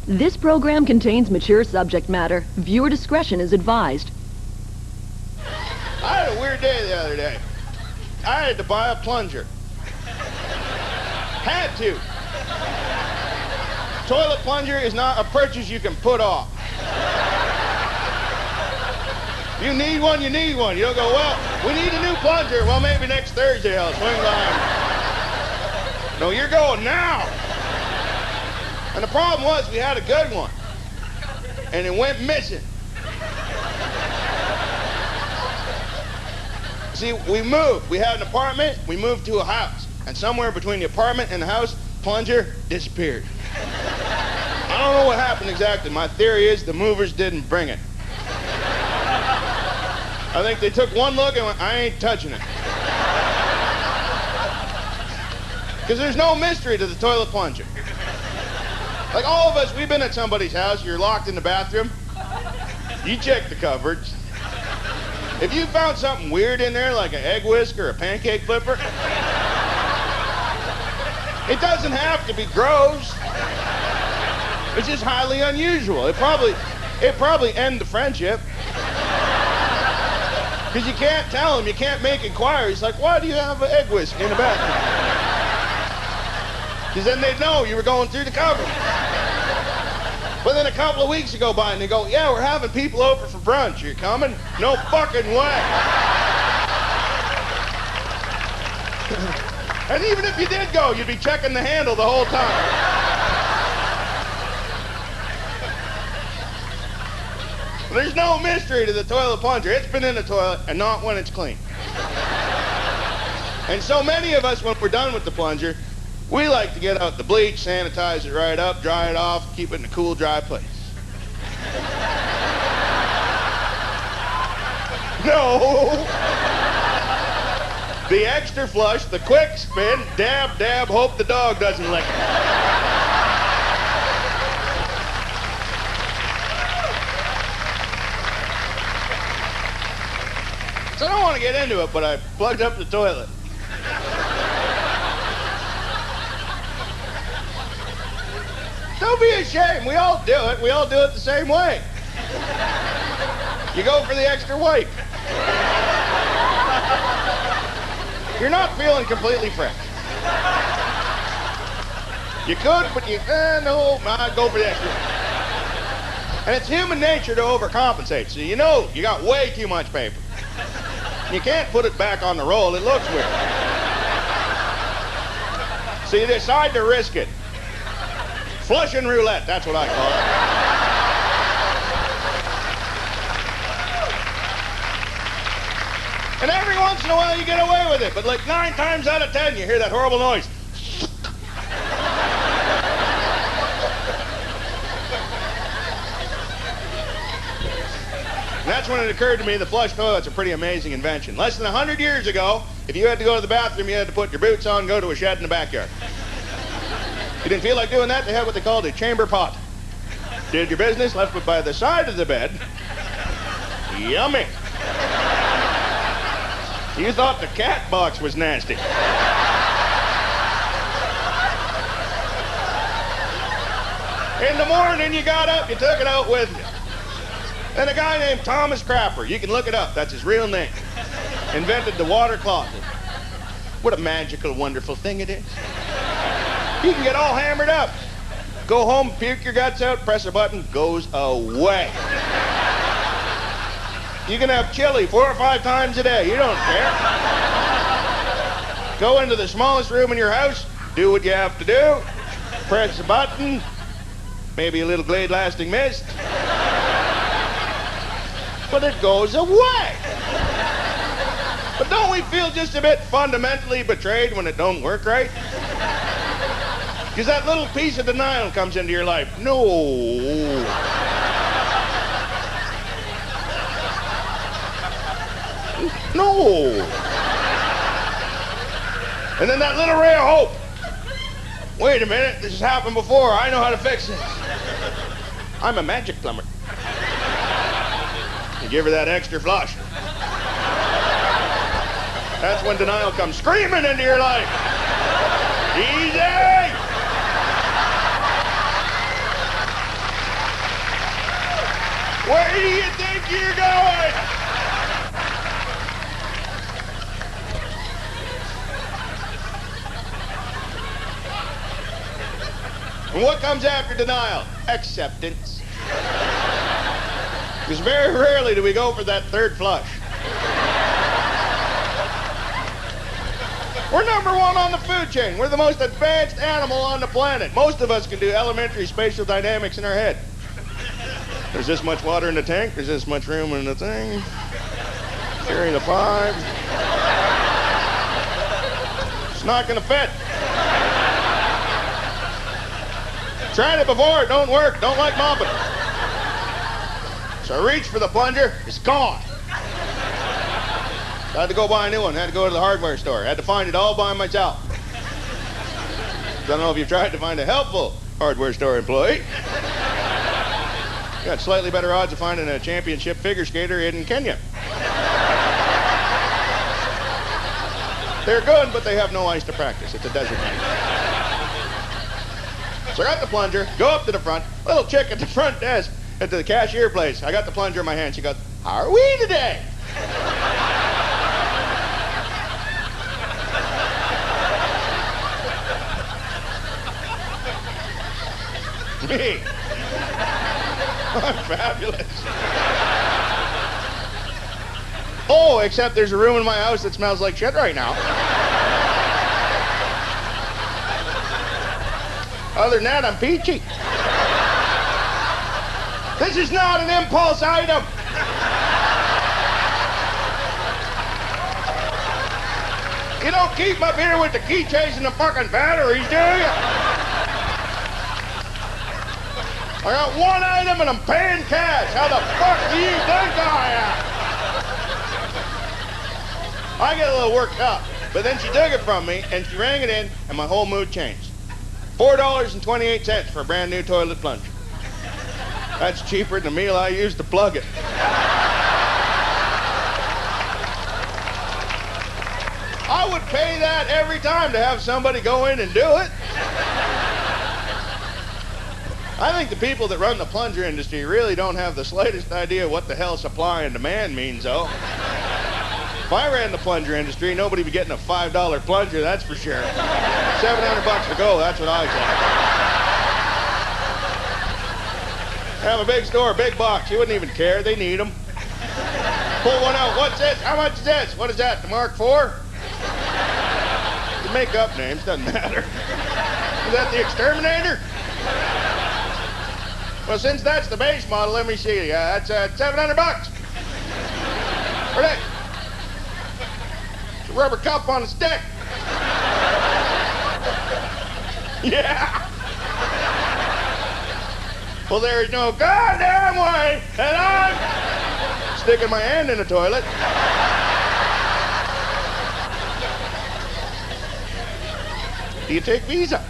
This program contains mature subject matter. Viewer discretion is advised. I had a weird day the other day. I had to buy a plunger. Had to. Toilet plunger is not a purchase you can put off. You need one, you need one. You don't go, well, we need a new plunger. Well, maybe next Thursday I'll swing by. No, you're going now. And the problem was we had a good one. And it went missing. See, we moved. We had an apartment. We moved to a house. And somewhere between the apartment and the house, plunger disappeared. I don't know what happened exactly. My theory is the movers didn't bring it. I think they took one look and went, I ain't touching it. Because there's no mystery to the toilet plunger. Like all of us, we've been at somebody's house, you're locked in the bathroom, you check the cupboards. If you found something weird in there, like an egg whisk or a pancake flipper, it doesn't have to be gross. It's just highly unusual. It probably end the friendship. Because you can't tell them, you can't make inquiries like, why do you have an egg whisk in the bathroom? Because then they'd know you were going through the cupboard. But then a couple of weeks go by and they go, yeah, we're having people over for brunch. You're coming? No fucking way. And even if you did go, you'd be checking the handle the whole time. There's no mystery to the toilet plunger. It's been in the toilet and not when it's clean. And so many of us, when we're done with the plunger, we like to get out the bleach, sanitize it right up, dry it off, keep it in a cool, dry place. No! The extra flush, the quick spin, dab, dab, hope the dog doesn't lick it. So I don't want to get into it, but I plugged up the toilet. Don't be ashamed. We all do it. We all do it the same way. You go for the extra wipe. You're not feeling completely fresh. You could, but no, I'd go for the extra wipe. And it's human nature to overcompensate. So you know you got way too much paper. You can't put it back on the roll. It looks weird. So you decide to risk it. Flushing roulette, that's what I call it. And every once in a while you get away with it, but like 9 times out of 10 you hear that horrible noise. And that's when it occurred to me the flush toilet's a pretty amazing invention. Less than 100 years ago, if you had to go to the bathroom, you had to put your boots on, go to a shed in the backyard. You didn't feel like doing that, they had what they called a chamber pot. Did your business, left it by the side of the bed. Yummy. You thought the cat box was nasty. In the morning, you got up, you took it out with you. And a guy named Thomas Crapper, you can look it up, that's his real name, invented the water closet. What a magical, wonderful thing it is. You can get all hammered up. Go home, puke your guts out, press a button, goes away. You can have chili 4 or 5 times a day, you don't care. Go into the smallest room in your house, do what you have to do, press a button, maybe a little Glade lasting mist. But it goes away. But don't we feel just a bit fundamentally betrayed when it don't work right? Because that little piece of denial comes into your life. No. No. And then that little ray of hope. Wait a minute, this has happened before. I know how to fix it. I'm a magic plumber. You give her that extra flush. That's when denial comes screaming into your life. Easy! Where do you think you're going? And what comes after denial? Acceptance. Because very rarely do we go for that third flush. We're number one on the food chain. We're the most advanced animal on the planet. Most of us can do elementary spatial dynamics in our head. There's this much water in the tank. There's this much room in the thing. Carry the 5. It's not going to fit. Tried it before. It don't work. Don't like mopping. So I reached for the plunger. It's gone. I had to go buy a new one. I had to go to the hardware store. I had to find it all by myself. I don't know if you've tried to find a helpful hardware store employee. You got slightly better odds of finding a championship figure skater in Kenya. They're good, but they have no ice to practice. It's a desert thing. So I got the plunger, go up to the front, little chick at the front desk, at the cashier place. I got the plunger in my hand. She goes, "How are we today?" Me. I'm fabulous. Oh, except there's a room in my house that smells like shit right now. Other than that, I'm peachy. This is not an impulse item. You don't keep up here with the keychains and the fucking batteries, do you? I got one item and I'm paying cash. How the fuck do you think I am? I get a little worked up, but then she took it from me and she rang it in and my whole mood changed. $4.28 for a brand new toilet plunger. That's cheaper than the meal I used to plug it. I would pay that every time to have somebody go in and do it. I think the people that run the plunger industry really don't have the slightest idea what the hell supply and demand means, though. If I ran the plunger industry, nobody would be getting a $5 plunger, that's for sure. $700 to go, that's what I say. Have a big store, big box. You wouldn't even care. They need them. Pull one out. What's this? How much is this? What is that? The Mark IV? You make up names, doesn't matter. Is that the Exterminator? Well, since that's the base model, let me see. That's $700. For that. It's a rubber cup on a stick. Yeah. Well, there is no goddamn way that I'm sticking my hand in the toilet. Do you take Visa?